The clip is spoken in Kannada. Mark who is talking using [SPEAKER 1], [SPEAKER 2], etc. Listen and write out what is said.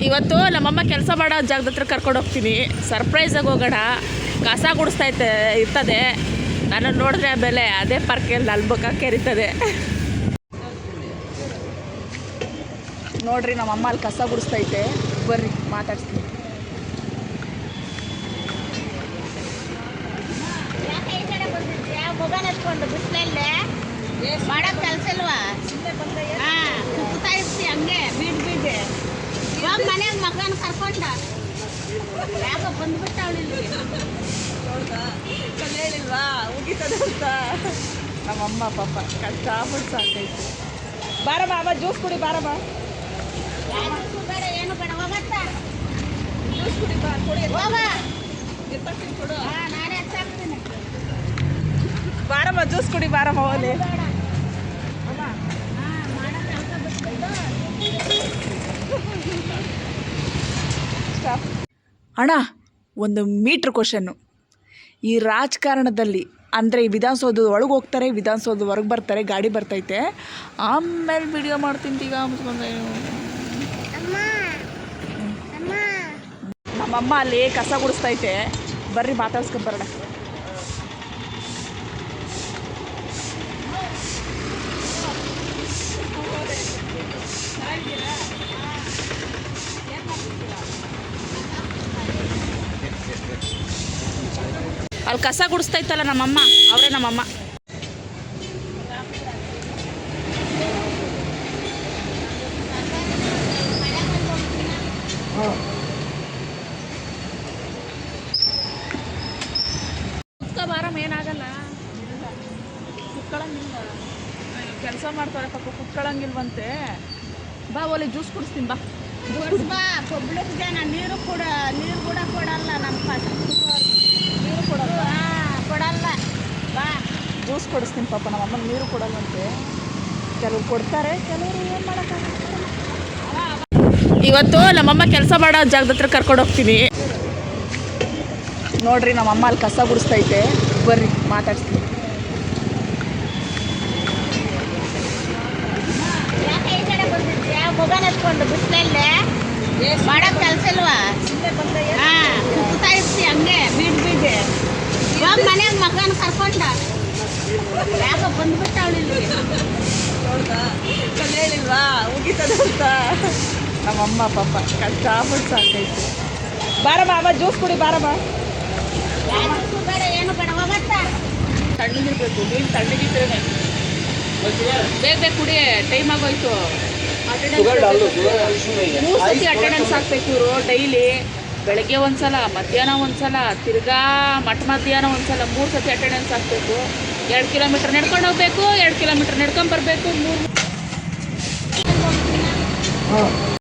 [SPEAKER 1] ಇವತ್ತು ನಮ್ಮಮ್ಮ ಕೆಲಸ ಮಾಡೋ ಜಾಗದ ಹತ್ರ ಕರ್ಕೊಂಡು ಹೋಗ್ತೀನಿ. ಸರ್ಪ್ರೈಸಾಗಿ ಹೋಗೋಣ. ಕಸ ಇರ್ತದೆ. ನಾನು ನೋಡಿದ್ರೆ ಆಮೇಲೆ ಅದೇ ಪಾರ್ಕಲ್ಲಿ ಅಲ್ಬಕ್ಕ ಕೆರಿತದೆ. ನೋಡ್ರಿ ನಮ್ಮಮ್ಮ ಅಲ್ಲಿ ಕಸ ಗುಡಿಸ್ತೈತೆ. ಬರ್ರಿ ಮಾತಾಡ್ತೀನಿ.
[SPEAKER 2] ಮೊಬೈಲ್ ಹಚ್ಕೊಂಡು ಬಿಸಿಲಲ್ಲೇ ಮಾಡೋದು ಕೆಲಸ ಇಲ್ವಾ? ಸುತ್ತಾ ಇರ್ತಿ ಹಂಗೆ ಬೀಡ್ ಇವಾಗ ಮನೆಗೆ ಮಗನ ಕರ್ಕೊಂಡ ಯಾಕೋ ಬಂದ್ಬಿಟ್ಟ ಅವಳಿಲ್ಲಿ
[SPEAKER 1] ಹೇಳಿಲ್ವಾ ಉಗಿತದೆ ಅಂತ. ನಮ್ಮಮ್ಮ ಪಾಪ ಕಷ್ಟಪಟ್ಟು ಸಾಕೈತೆ. ಬಾರಮ್ಮ ಅಮ್ಮ ಜ್ಯೂಸ್ ಕುಡಿ. ಬಾರಮ್ಮ
[SPEAKER 2] ಬೇಡ ಏನು ಬೇಡ ಹೋಗತ್ತ
[SPEAKER 1] ಜ್ಯೂಸ್ ಕುಡಿ. ಬಾ ಕುಡಿ
[SPEAKER 2] ಹೋಗ
[SPEAKER 1] ಕೊಡು.
[SPEAKER 2] ನಾನೇ ಹಚ್ಚಾಕ್ತೀನಿ.
[SPEAKER 1] ಬಾರಮ್ಮ ಜ್ಯೂಸ್ ಕುಡಿ. ಬಾರಮ್ಮ ಹೋಗಲಿ. ಅಣ್ಣ ಒಂದು ಮೀಟ್ರ್ ಕ್ವಶನ್ನು. ಈ ರಾಜಕಾರಣದಲ್ಲಿ ಅಂದರೆ ಈ ವಿಧಾನಸೌಧದ ಒಳಗೆ ಹೋಗ್ತಾರೆ, ವಿಧಾನಸೌಧದ ಹೊರಗೆ ಬರ್ತಾರೆ, ಗಾಡಿ ಬರ್ತೈತೆ, ಆಮೇಲೆ ವಿಡಿಯೋ ಮಾಡ್ತೀನಿ ಈಗ ಮುಚ್ಕೊಂಡೆ. ನಮ್ಮಮ್ಮ ಅಲ್ಲಿ ಕಸ ಗುಡಿಸ್ತೈತೆ. ಬರ್ರಿ ಮಾತಾಡ್ಸ್ಕೊಂಬರೋಣ. ಅಲ್ಲಿ ಕಸ ಗುಡಿಸ್ತೈತಲ್ಲ ನಮ್ಮಮ್ಮ, ಅವರೇ ನಮ್ಮಮ್ಮ. ಬಾರಮ್ಮ ಏನಾಗಲ್ಲ, ಕುತ್ಕೊಳ್ಳಂಗಿಲ್ಲ. ಕೆಲಸ ಮಾಡ್ತಾರೆ ಪಾಪ, ಕುತ್ಕೊಳ್ಳಂಗಿಲ್ವಂತೆ. ಬಾ ಒಲೆ ಜ್ಯೂಸ್ ಕುಡಿಸ್ತೀನಿ. ಬಾ
[SPEAKER 2] ಜ್ಯೂಸ್ ಬಾ. ಕೊಬ್ಳಕ್ಕೆ ಜನ ನೀರು ಕೂಡ ಕೊಡಲ್ಲ ನಮ್ಮ
[SPEAKER 1] ನೀರು ಕೊಡಲ್ಲ.
[SPEAKER 2] ಕೊಡಲ್ಲ. ಬಾ
[SPEAKER 1] ಜ್ಯೂಸ್ ಕೊಡಿಸ್ತೀನಿ. ಪಾಪ ನಮ್ಮಮ್ಮ ನೀರು ಕೊಡಲ್ಲಂತೆ. ಕೆಲವ್ರು ಕೊಡ್ತಾರೆ, ಕೆಲವರು ಏನು ಮಾಡೋಕ್ಕಾಗಲ್ಲ. ಇವತ್ತು ನಮ್ಮಮ್ಮ ಕೆಲಸ ಮಾಡೋ ಜಾಗದ ಹತ್ರ ಕರ್ಕೊಂಡು ಹೋಗ್ತೀನಿ. ನೋಡ್ರಿ ನಮ್ಮಮ್ಮ ಅಲ್ಲಿ ಕಸ ಗುಡಿಸ್ತೈತೆ. ಬರ್ರಿ ಮಾತಾಡ್ಸ್ತೀನಿ.
[SPEAKER 2] ಯಾಕೆ ಈ ಕಡೆ ಬಂದಿದ್ಯಾ? ಮೊಬೈಲ್ ಹಚ್ಕೊಂಡು ಬಿಸಿಲಲ್ಲೇ ಮಾಡೋದು ಕೆಲಸ ಇಲ್ವಾ? ಸುತ್ತಾ ಇರ್ತಿ ಹಂಗೆ ಬೀಡ್ ಇವಾಗ ಮನೆಗೆ ಮಗನ ಕರ್ಕೊಂಡ ಯಾಕೋ ಬಂದ್ಬಿಟ್ಟ ಅವಳಿಲ್ಲಿ
[SPEAKER 1] ಹೇಳಿಲ್ವಾ ಉಗಿತದೆ ಅಂತ. ನಮ್ಮಮ್ಮ ಪಾಪ ಕಷ್ಟಪಟ್ಟು ಸಾಕೈತೆ. ಬಾರಮ್ಮ ಅಮ್ಮ ಜ್ಯೂಸ್ ಕುಡಿ. ಬಾರಮ್ಮ
[SPEAKER 2] ಬೇಡ ಏನು ಬೇಡ ಹೋಗತ್ತ
[SPEAKER 1] ತಣ್ಣಗಿರ್ಬೇಕು. ನೀನು ತಣ್ಣಗಿದ್ರೆ ಬೇಗ ಕುಡಿ. ಟೈಮ್ ಆಗೋಯ್ತು. ಮೂರು ಸತಿ ಅಟೆಂಡೆನ್ಸ್ ಹಾಕ್ಬೇಕು ಇವರು ಡೈಲಿ. ಬೆಳಗ್ಗೆ ಒಂದ್ಸಲ, ಮಧ್ಯಾಹ್ನ ಒಂದ್ಸಲ, ತಿರ್ಗಾ ಮಧ್ಯಾಹ್ನ ಒಂದ್ಸಲ, 3 ಸತಿ ಅಟೆಂಡೆನ್ಸ್ ಹಾಕಬೇಕು. 2 ಕಿಲೋಮೀಟರ್ ನಡ್ಕೊಂಡು ಹೋಗ್ಬೇಕು, 2 ಕಿಲೋಮೀಟರ್ ನಡ್ಕೊಂಡು ಬರಬೇಕು. 3